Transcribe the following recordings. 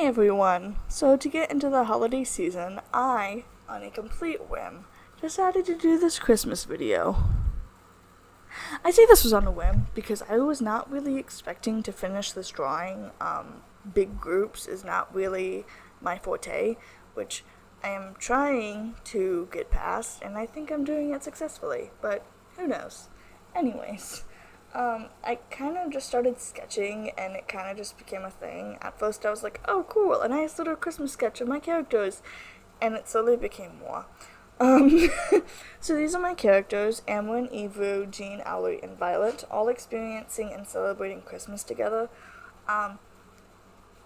Hi everyone! So to get into the holiday season, I, on a complete whim, decided to do this Christmas video. I say this was on a whim because I was not really expecting to finish this drawing. Big groups is not really my forte, which I am trying to get past, and I think I'm doing it successfully, but who knows. Anyways, I kind of just started sketching, and it kind of just became a thing. At first I was like, oh cool, a nice little Christmas sketch of my characters, and it slowly became more. So these are my characters, Amrin, Evu, Jean, Owlie, and Violet, all experiencing and celebrating Christmas together.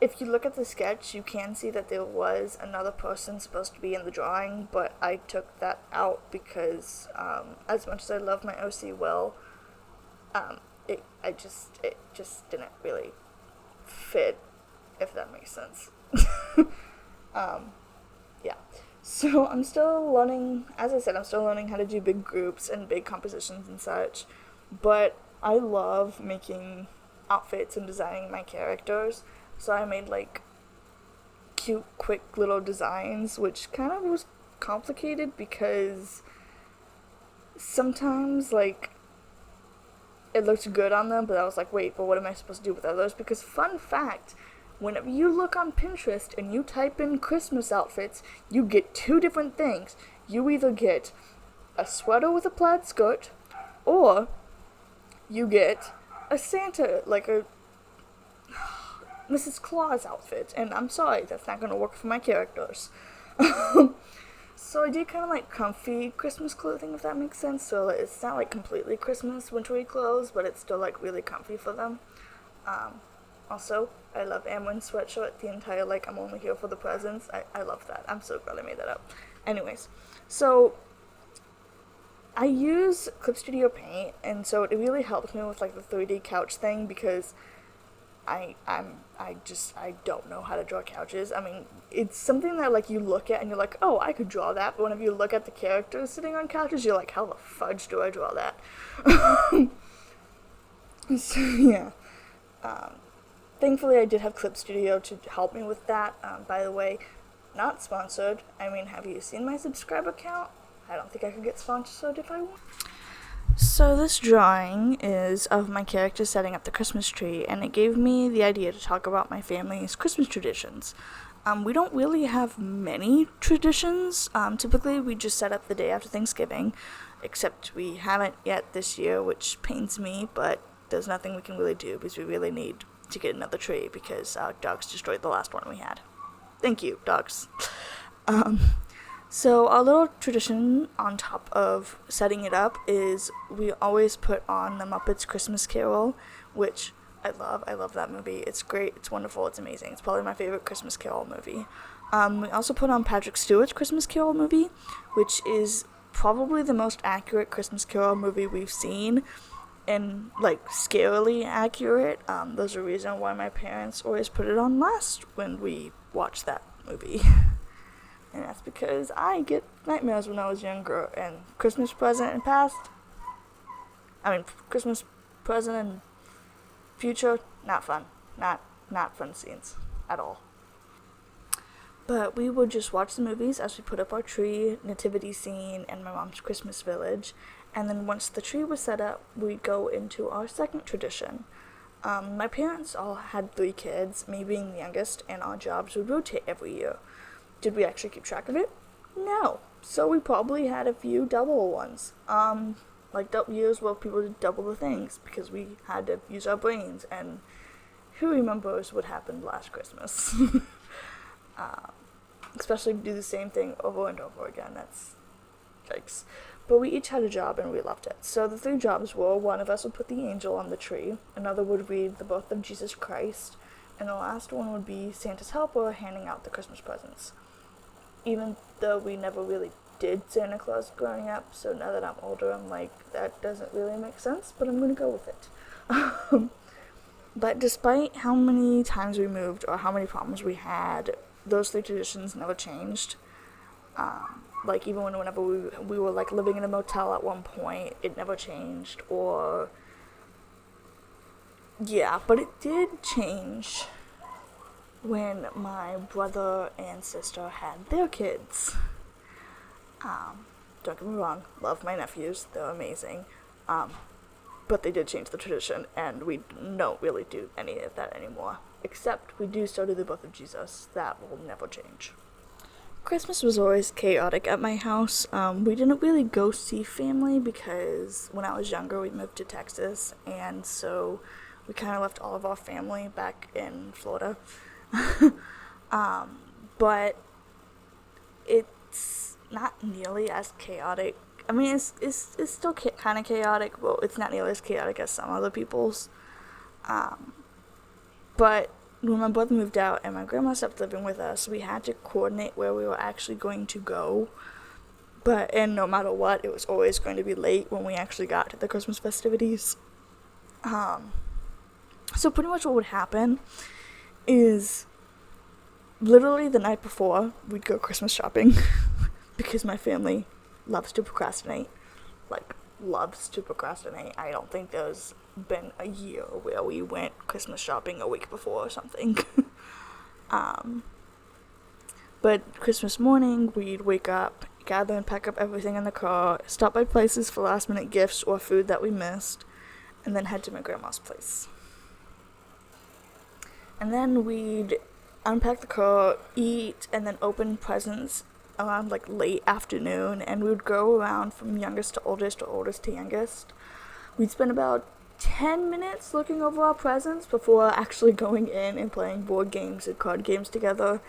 If you look at the sketch, you can see that there was another person supposed to be in the drawing, but I took that out because, as much as I love my OC Will, it just didn't really fit, if that makes sense. Yeah. So I'm still learning, as I said, I'm still learning how to do big groups and big compositions and such, but I love making outfits and designing my characters, so I made like cute, quick little designs, which kind of was complicated because sometimes like it looked good on them, but I was like, wait, but what am I supposed to do with others? Because fun fact, whenever you look on Pinterest and you type in Christmas outfits, you get two different things. You either get a sweater with a plaid skirt, or you get a Santa, like a Mrs. Claus outfit. And I'm sorry, that's not going to work for my characters. So I did kind of like comfy Christmas clothing, if that makes sense. So it's not like completely Christmas wintry clothes, but it's still like really comfy for them. Also, I love Amrin's sweatshirt, the entire like I'm only here for the presents. I love that. I'm so glad I made that up. Anyways, so I use Clip Studio Paint, and so it really helps me with like the 3D couch thing because I don't know how to draw couches. I mean, it's something that like you look at and you're like, oh, I could draw that. But whenever you look at the characters sitting on couches, you're like, how the fudge do I draw that? So yeah. Thankfully, I did have Clip Studio to help me with that. By the way, not sponsored. I mean, have you seen my subscriber count? I don't think I could get sponsored if I want. So this drawing is of my character setting up the Christmas tree, and it gave me the idea to talk about my family's Christmas traditions. We don't really have many traditions. Typically, we just set up the day after Thanksgiving, except we haven't yet this year, which pains me, but there's nothing we can really do because we really need to get another tree because our dogs destroyed the last one we had. Thank you, dogs. So our little tradition on top of setting it up is we always put on the Muppets Christmas Carol, which I love. I love that movie. It's great. It's wonderful. It's amazing. It's probably my favorite Christmas Carol movie. We also put on Patrick Stewart's Christmas Carol movie, which is probably the most accurate Christmas Carol movie we've seen, and like scarily accurate. There's a reason why my parents always put it on last when we watch that movie. And that's because I get nightmares when I was younger, and Christmas present and Christmas present and future, not fun. Not fun scenes at all. But we would just watch the movies as we put up our tree, nativity scene, and my mom's Christmas village. And then once the tree was set up, we'd go into our second tradition. My parents all had 3 kids, me being the youngest, and our jobs would rotate every year. Did we actually keep track of it? No. So we probably had a few double ones. Like years where people did double the things because we had to use our brains, and who remembers what happened last Christmas? Especially do the same thing over and over again. That's yikes. But we each had a job and we loved it. So the 3 jobs were, one of us would put the angel on the tree, another would read the birth of Jesus Christ, and the last one would be Santa's helper handing out the Christmas presents. Even though we never really did Santa Claus growing up, so now that I'm older, I'm like, that doesn't really make sense, but I'm gonna go with it. But despite how many times we moved or how many problems we had, those 3 traditions never changed. Like even whenever we were like living in a motel at one point, it never changed. Or yeah, but it did change when my brother and sister had their kids. Don't get me wrong, love my nephews, they're amazing. But they did change the tradition, and we don't really do any of that anymore. Except we do still do the birth of Jesus. That will never change. Christmas was always chaotic at my house. We didn't really go see family because when I was younger we moved to Texas, and so we kind of left all of our family back in Florida. But it's not nearly as chaotic. I mean, it's still kind of chaotic, but it's not nearly as chaotic as some other people's. But when my brother moved out and my grandma stopped living with us, we had to coordinate where we were actually going to go. And no matter what, it was always going to be late when we actually got to the Christmas festivities. So pretty much what would happen is literally the night before, we'd go Christmas shopping because my family loves to procrastinate. I don't think there's been a year where we went Christmas shopping a week before or something. But Christmas morning, we'd wake up, gather and pack up everything in the car, stop by places for last minute gifts or food that we missed, and then head to my grandma's place. And then we'd unpack the car, eat, and then open presents around late afternoon, and we would go around from youngest to oldest or oldest to youngest. We'd spend about 10 minutes looking over our presents before actually going in and playing board games and card games together.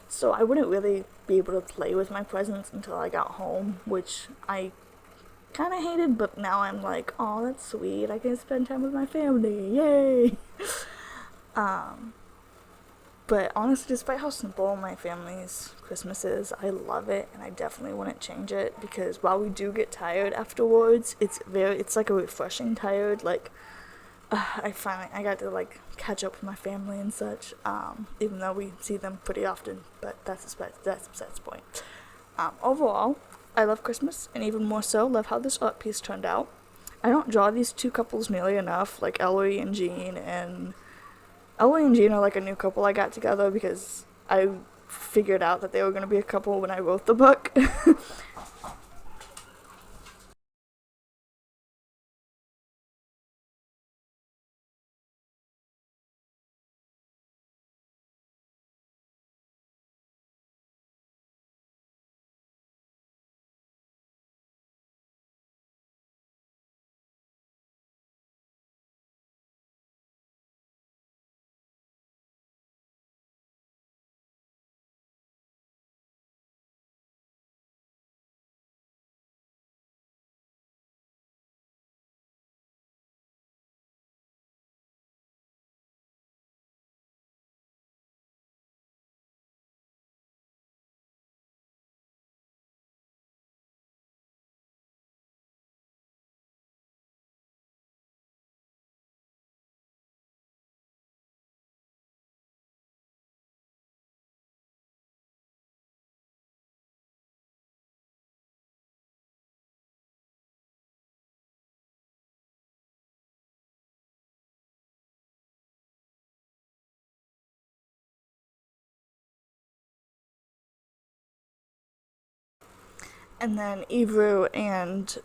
So I wouldn't really be able to play with my presents until I got home, which I kind of hated, but now I'm like, oh, that's sweet, I can spend time with my family, yay! But honestly, despite how simple my family's Christmas is, I love it, and I definitely wouldn't change it, because while we do get tired afterwards, it's like a refreshing tired. I got to catch up with my family and such, even though we see them pretty often, but that's besides the point. Overall, I love Christmas, and even more so, love how this art piece turned out. I don't draw these two couples nearly enough, like Ellery and Jean are a new couple I got together because I figured out that they were going to be a couple when I wrote the book. And then Ebru and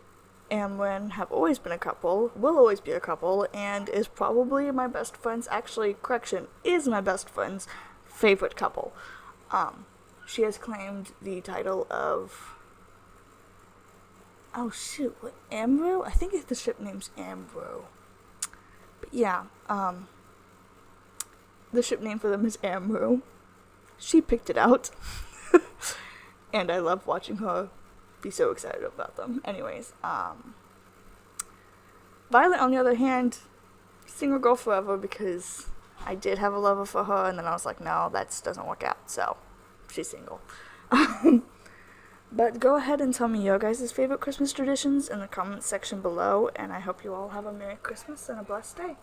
Amrin have always been a couple, will always be a couple, and is probably my best friend's, is my best friend's favorite couple. She has claimed the title of, Amru? I think the ship name's Amru. But yeah, the ship name for them is Amru. She picked it out. And I love watching her be so excited about them. Anyways, Violet, on the other hand, single girl forever, because I did have a lover for her, and then I was like, no, that doesn't work out, so she's single. But go ahead and tell me your guys' favorite Christmas traditions in the comments section below, and I hope you all have a Merry Christmas and a blessed day.